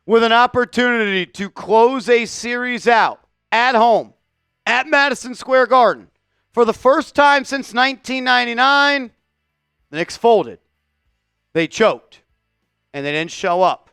with an opportunity to close a series out at home at Madison Square Garden for the first time since 1999, the Knicks folded. They choked, and they didn't show up.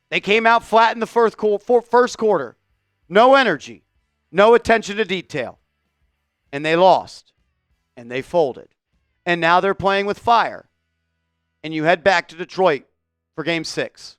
They came out flat in the first quarter. No energy, no attention to detail. And they lost, and they folded. And now they're playing with fire. And you head back to Detroit for Game 6.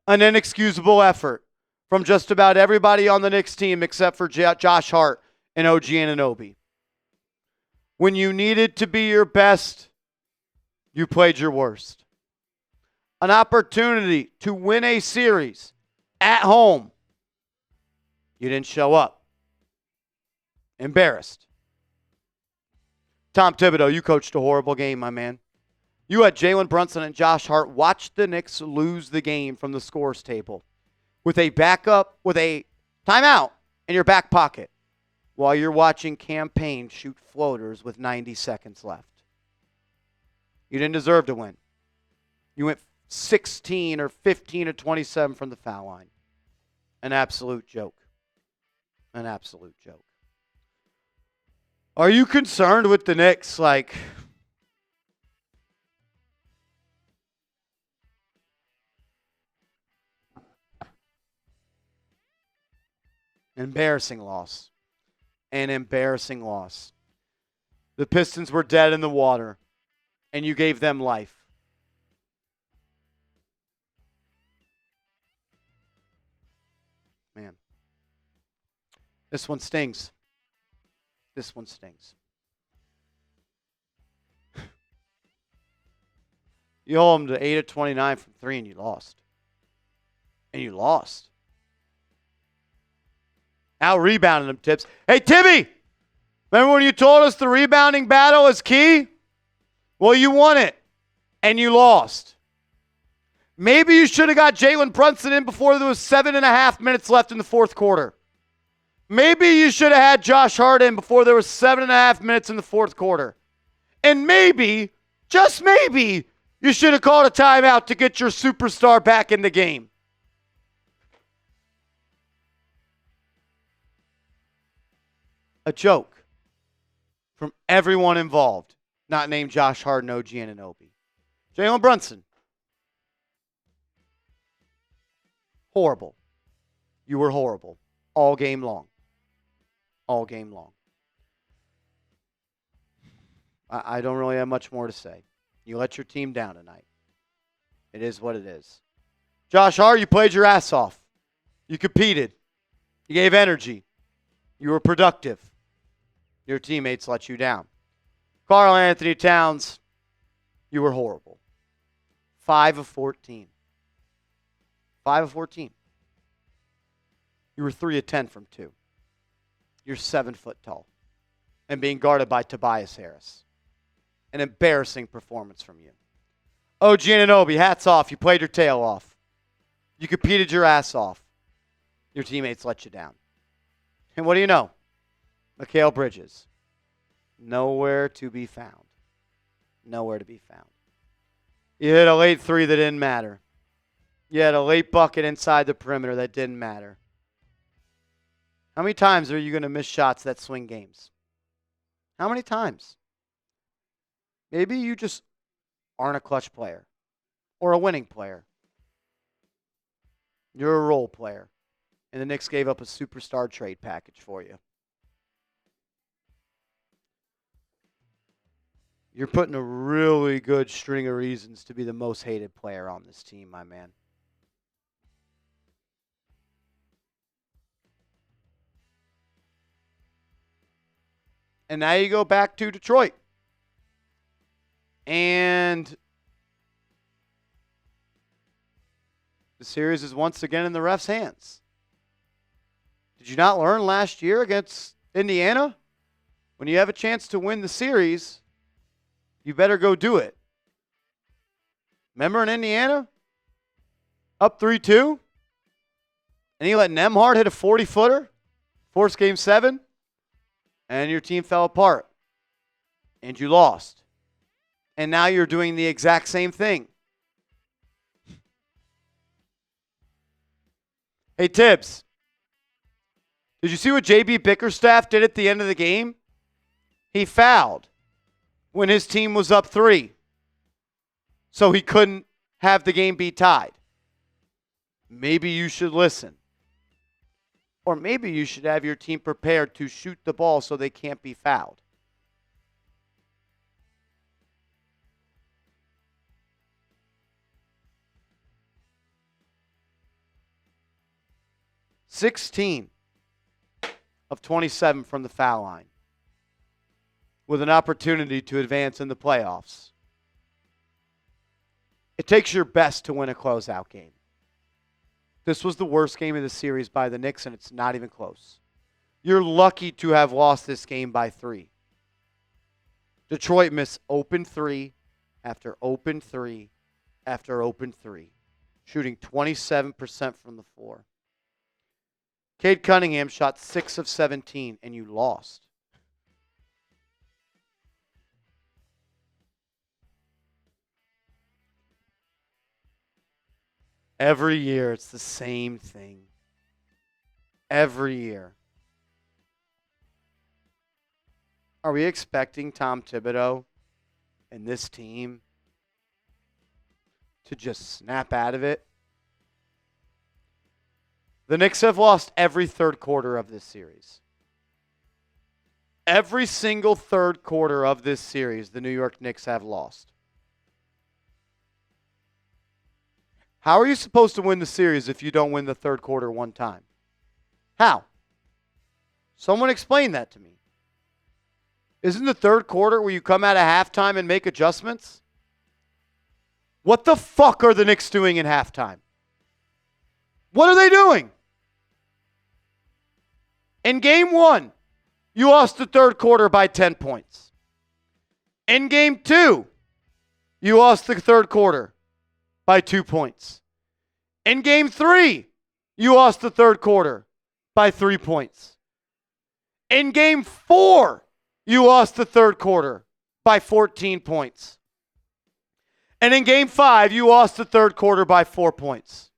An inexcusable effort from just about everybody on the Knicks team except for Josh Hart and OG Anunoby. When you needed to be your best, you played your worst. An opportunity to win a series at home. You didn't show up. Embarrassed. Tom Thibodeau, you coached a horrible game, my man. You had Jalen, Brunson, and Josh Hart watch the Knicks lose the game from the scores table with a timeout in your back pocket while you're watching Campaign shoot floaters with 90 seconds left. You didn't deserve to win. You went 16 or 15 or 27 from the foul line. An absolute joke. An absolute joke. Are you concerned with the Knicks? Embarrassing loss. An embarrassing loss. The Pistons were dead in the water, and you gave them life. Man. This one stings. This one stings. You hold them to 8 of 29 from 3, and you lost. And you lost. Out rebounding them, Tips. Hey, Tibby! Remember when you told us the rebounding battle is key? Well, you won it, and you lost. Maybe you should have got Jalen Brunson in before there was 7.5 minutes left in the fourth quarter. Maybe you should have had Josh Hart in before there was 7.5 minutes in the fourth quarter. And maybe, just maybe, you should have called a timeout to get your superstar back in the game. A joke from everyone involved, not named Josh Hart and OG Anunoby. Jalen Brunson. Horrible. You were horrible all game long. All game long. I don't really have much more to say. You let your team down tonight. It is what it is. Josh Hart, you played your ass off. You competed. You gave energy. You were productive. Your teammates let you down. Karl Anthony Towns, you were horrible. 5 of 14. 5 of 14. You were 3 of 10 from 2. You're 7 foot tall. And being guarded by Tobias Harris. An embarrassing performance from you. OG Anunoby, hats off. You played your tail off. You competed your ass off. Your teammates let you down. And what do you know? Mikal Bridges. Nowhere to be found. Nowhere to be found. You hit a late 3 that didn't matter. You had a late bucket inside the perimeter that didn't matter. How many times are you going to miss shots that swing games? How many times? Maybe you just aren't a clutch player or a winning player. You're a role player. And the Knicks gave up a superstar trade package for you. You're putting a really good string of reasons to be the most hated player on this team, my man. And now you go back to Detroit. And the series is once again in the ref's hands. Did you not learn last year against Indiana? When you have a chance to win the series, you better go do it. Remember in Indiana? Up 3-2? And you let Nembhard hit a 40-footer? Force game 7? And your team fell apart. And you lost. And now you're doing the exact same thing. Hey, Tibbs, did you see what J.B. Bickerstaff did at the end of the game? He fouled when his team was up 3. So he couldn't have the game be tied. Maybe you should listen. Or maybe you should have your team prepared to shoot the ball so they can't be fouled. $16 of 27 from the foul line with an opportunity to advance in the playoffs. It takes your best to win a closeout game. This was the worst game of the series by the Knicks, and it's not even close. You're lucky to have lost this game by 3. Detroit missed open 3 after open 3 after open 3, shooting 27% from the floor. Cade Cunningham shot 6 of 17, and you lost. Every year, it's the same thing. Every year. Are we expecting Tom Thibodeau and this team to just snap out of it? The Knicks have lost every third quarter of this series. Every single third quarter of this series, the New York Knicks have lost. How are you supposed to win the series if you don't win the third quarter one time? How? Someone explain that to me. Isn't the third quarter where you come out of halftime and make adjustments? What the fuck are the Knicks doing in halftime? What are they doing? In game 1, you lost the third quarter by 10 points. In game 2, you lost the third quarter by 2 points. In game 3, you lost the third quarter by 3 points. In game 4, you lost the third quarter by 14 points. And in game 5, you lost the third quarter by 4 points.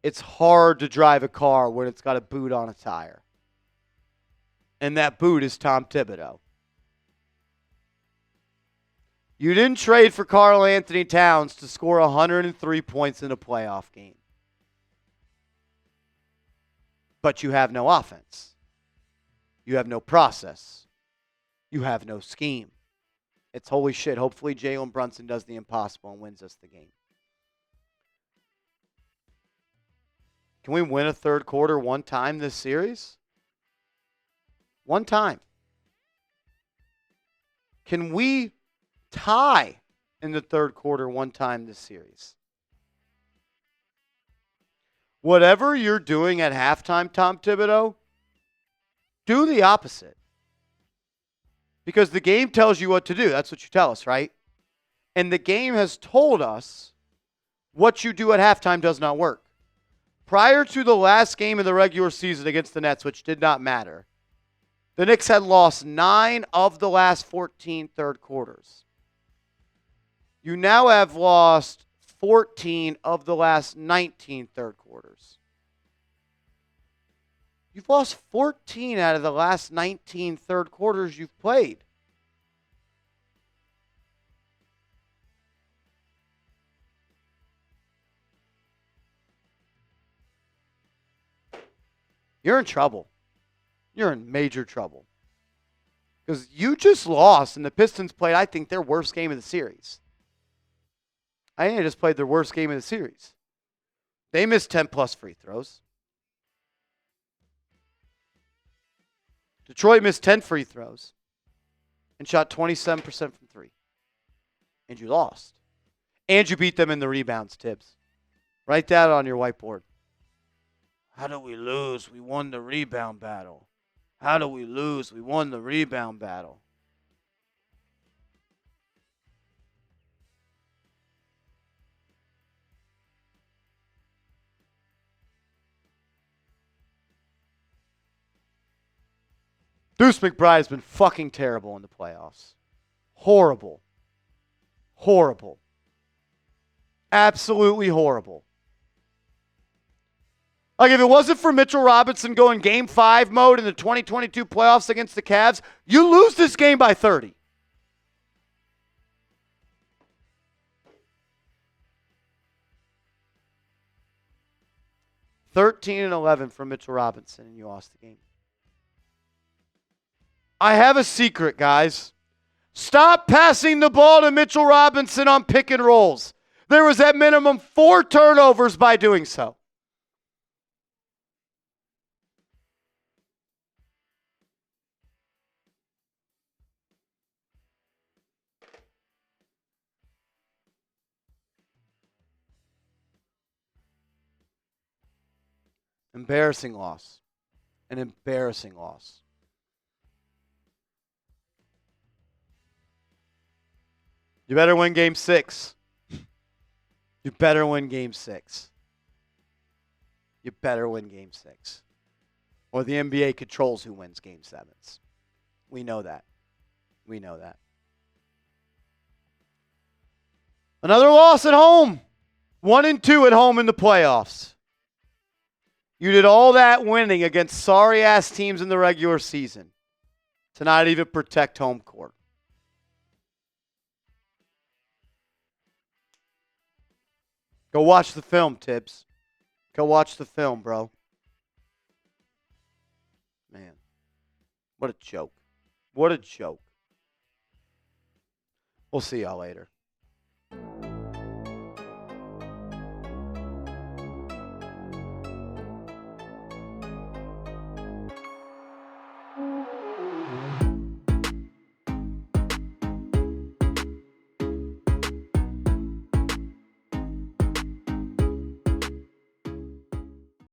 It's hard to drive a car when it's got a boot on a tire. And that boot is Tom Thibodeau. You didn't trade for Karl Anthony Towns to score 103 points in a playoff game. But you have no offense. You have no process. You have no scheme. It's holy shit. Hopefully Jalen Brunson does the impossible and wins us the game. Can we win a third quarter one time this series? One time. Can we tie in the third quarter one time this series? Whatever you're doing at halftime, Tom Thibodeau, do the opposite. Because the game tells you what to do. That's what you tell us, right? And the game has told us what you do at halftime does not work. Prior to the last game of the regular season against the Nets, which did not matter, the Knicks had lost 9 of the last 14 third quarters. You now have lost 14 of the last 19 third quarters. You've lost 14 out of the last 19 third quarters you've played. You're in trouble. You're in major trouble. Because you just lost, and the Pistons played, I think, their worst game of the series. I think they just played their worst game of the series. They missed 10-plus free throws. Detroit missed 10 free throws and shot 27% from 3. And you lost. And you beat them in the rebounds, Tibbs. Write that on your whiteboard. How do we lose? We won the rebound battle. How do we lose? We won the rebound battle. Deuce McBride has been fucking terrible in the playoffs. Horrible. Horrible. Absolutely horrible. Like, if it wasn't for Mitchell Robinson going Game 5 mode in the 2022 playoffs against the Cavs, you lose this game by 30. (13-11) for Mitchell Robinson, and you lost the game. I have a secret, guys. Stop passing the ball to Mitchell Robinson on pick and rolls. There was at minimum 4 turnovers by doing so. Embarrassing loss. An embarrassing loss. You better win Game 6. You better win Game 6. You better win Game 6. Or the NBA controls who wins Game 7s. We know that. We know that. Another loss at home. 1-2 at home in the playoffs. You did all that winning against sorry-ass teams in the regular season to not even protect home court. Go watch the film, Tibbs. Go watch the film, bro. Man, what a joke. What a joke. We'll see y'all later.